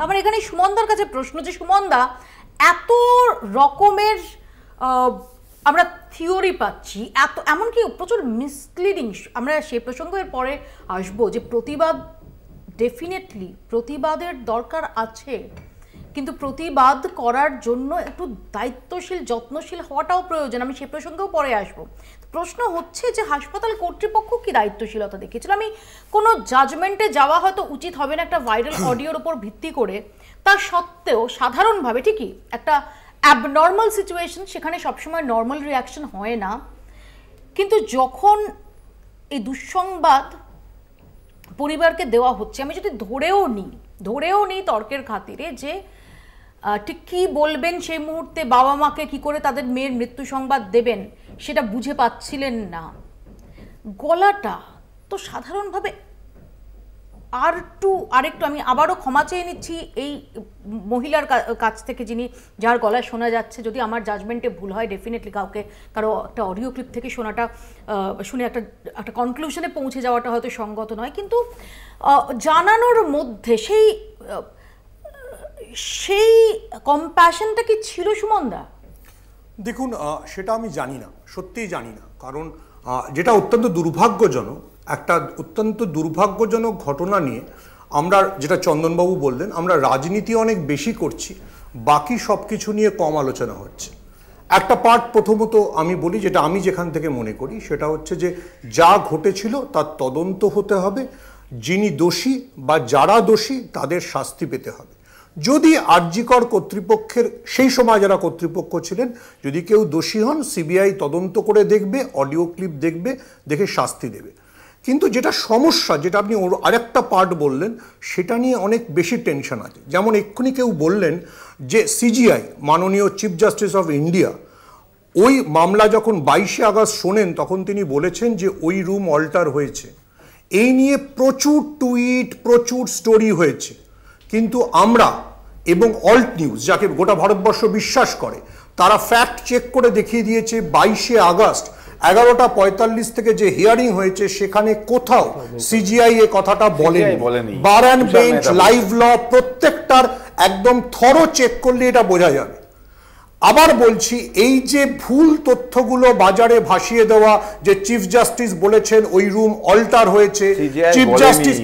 আমার এখানে সুমনদার কাছে প্রশ্ন, যে সুমনদা এত রকমের আমরা থিওরি পাচ্ছি, এমনকি প্রচুর মিসলিডিং, আমরা সে প্রসঙ্গের পরে আসবো, যে প্রতিবাদ ডেফিনেটলি প্রতিবাদের দরকার আছে, কিন্তু প্রতিবাদ করার জন্য একটু দায়িত্বশীল যত্নশীল হওয়াটাও প্রয়োজন, আমি সে প্রসঙ্গেও পরে আসবো। প্রশ্ন হচ্ছে যে হাসপাতাল কর্তৃপক্ষ কি দায়িত্বশীলতা দেখিয়েছিল? আমি কোনো জাজমেন্টে যাওয়া হয়তো উচিত হবে না একটা ভাইরাল অডিওর ওপর ভিত্তি করে, তা সত্ত্বেও সাধারণভাবে ঠিকই একটা অ্যাবনর্মাল সিচুয়েশন, সেখানে সবসময় নর্মাল রিয়াকশন হয় না, কিন্তু যখন এই দুঃসংবাদ পরিবারকে দেওয়া হচ্ছে, আমি যদি ধরেও নিই তর্কের খাতিরে যে ঠিক কী বলবেন সেই মুহূর্তে, বাবা মাকে কি করে তাদের মেয়ের মৃত্যু সংবাদ দেবেন সেটা বুঝে পাচ্ছিলেন না, গলাটা তো সাধারণভাবে আরেকটু আমি আবারও ক্ষমা চেয়ে নিচ্ছি এই মহিলার কাছ থেকে, যার গলায় শোনা যাচ্ছে, যদি আমার জাজমেন্টে ভুল হয়, ডেফিনেটলি কারো একটা অডিও ক্লিপ থেকে শোনাটা শুনে একটা কনক্লুশনে পৌঁছে যাওয়াটা হয়তো সঙ্গত নয়, কিন্তু জানানোর মধ্যে সেই কম্প্যাশনটা কি ছিল সুমনদা? দেখুন, সেটা আমি জানি না, সত্যিই জানি না, কারণ যেটা অত্যন্ত দুর্ভাগ্যজনক, একটা অত্যন্ত দুর্ভাগ্যজনক ঘটনা নিয়ে আমরা, যেটা চন্দনবাবু বললেন, আমরা রাজনীতি অনেক বেশি করছি, বাকি সব কিছু নিয়ে কম আলোচনা হচ্ছে। একটা পার্ট প্রথমত আমি বলি, যেটা আমি যেখান থেকে মনে করি, সেটা হচ্ছে যে যা ঘটেছিল তার তদন্ত হতে হবে, যিনি দোষী বা যারা দোষী তাদের শাস্তি পেতে হবে। যদি আরজিকর কর্তৃপক্ষের সেই সময় যারা কর্তৃপক্ষ ছিলেন, যদি কেউ দোষী হন, সিবিআই তদন্ত করে দেখবে, অডিও ক্লিপ দেখবে, দেখে শাস্তি দেবে। কিন্তু যেটা সমস্যা, যেটা আপনি আরেকটা পার্ট বললেন, সেটা নিয়ে অনেক বেশি টেনশন আছে। যেমন এক্ষুনি কেউ বললেন যে সিজিআই, মাননীয় চিফ জাস্টিস অফ ইন্ডিয়া, ওই মামলা যখন 22শে আগস্ট শোনেন, তখন তিনি বলেছেন যে ওই রুম অল্টার হয়েছে। এই নিয়ে প্রচুর টুইট, প্রচুর স্টোরি হয়েছে, কিন্তু আমরা এবং অল্ট নিউজ, যাকে গোটা ভারতবর্ষ বিশ্বাস করে, তারা ফ্যাক্ট চেক করে দেখিয়ে দিয়েছে 22শে আগস্ট 11:45 থেকে যে হিয়ারিং হয়েছে, সেখানে কোথাও সিজিআই এ কথাটা বলেনি। বার অ্যান্ড বেঞ্চ, লাইভ ল, প্রত্যেকটার একদম থরো চেক করলে এটা বোঝা যাবে। আবার বলছি, এই যে ভুল তথ্যগুলো বাজারে ভাসিয়ে দেওয়া, যে চিফ জাস্টিস বলেছেন ওই রুম অল্টার হয়েছে, চিফ জাস্টিস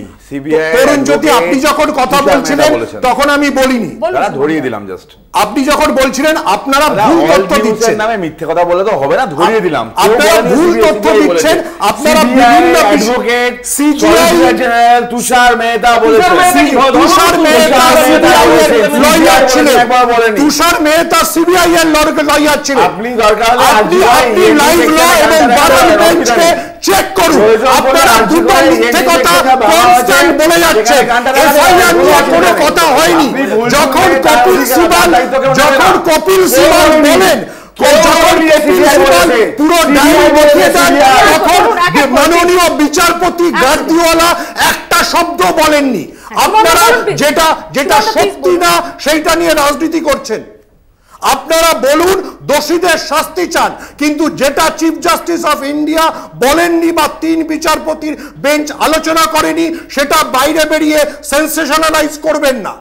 তরুণ জ্যোতি, আপনি যখন কথা বলছিলেন তখন আমি বলিনি, ধরিয়ে দিলাম জাস্ট। আপনি যখন বলছিলেন আপনারা ভুল তথ্য দিচ্ছেন, নামে মিথ্যে কথা বলে তো হবে না, ধরিয়ে দিলাম। আপনারা ভুল তথ্য দিচ্ছেন, আপনারা বিভিন্ন অ্যাডভোকেট, সিজিআই জেনারেল তুষার মেহতা বলেছেন, তুষার মেহতা সিবিআই এর লয়ার ছিলেন, তুষার মেহতা সিবিআই এর লয়ার ছিলেন। আপনি দরকার হলে আপনি লাইভ ল এবং বারাল বেঞ্চকে চেক করুন, আপনারা দুটো মিথ্যে কথা কনস্ট্যান্ট বলে যাচ্ছেন। এফআইআর নিয়ে কোনো কথা হয়নি। যখন কপিল সিবাল বলেন, পুরো ডায়েরি দেখিয়ে দেন, তখন মাননীয় বিচারপতি গার্দিওয়ালা একটা শব্দ বলেননি। আপনারা যেটা সত্যি না সেইটা নিয়ে রাজনীতি করছেন। আপনারা বলুন দোষীদের শাস্তি চান, কিন্তু যেটা চিফ জাস্টিস অফ ইন্ডিয়া বলেননি বা 3 বিচারপতির বেঞ্চ আলোচনা করেনি, সেটা বাইরে বেরিয়ে সেন্সেশনালাইজ করবেন না।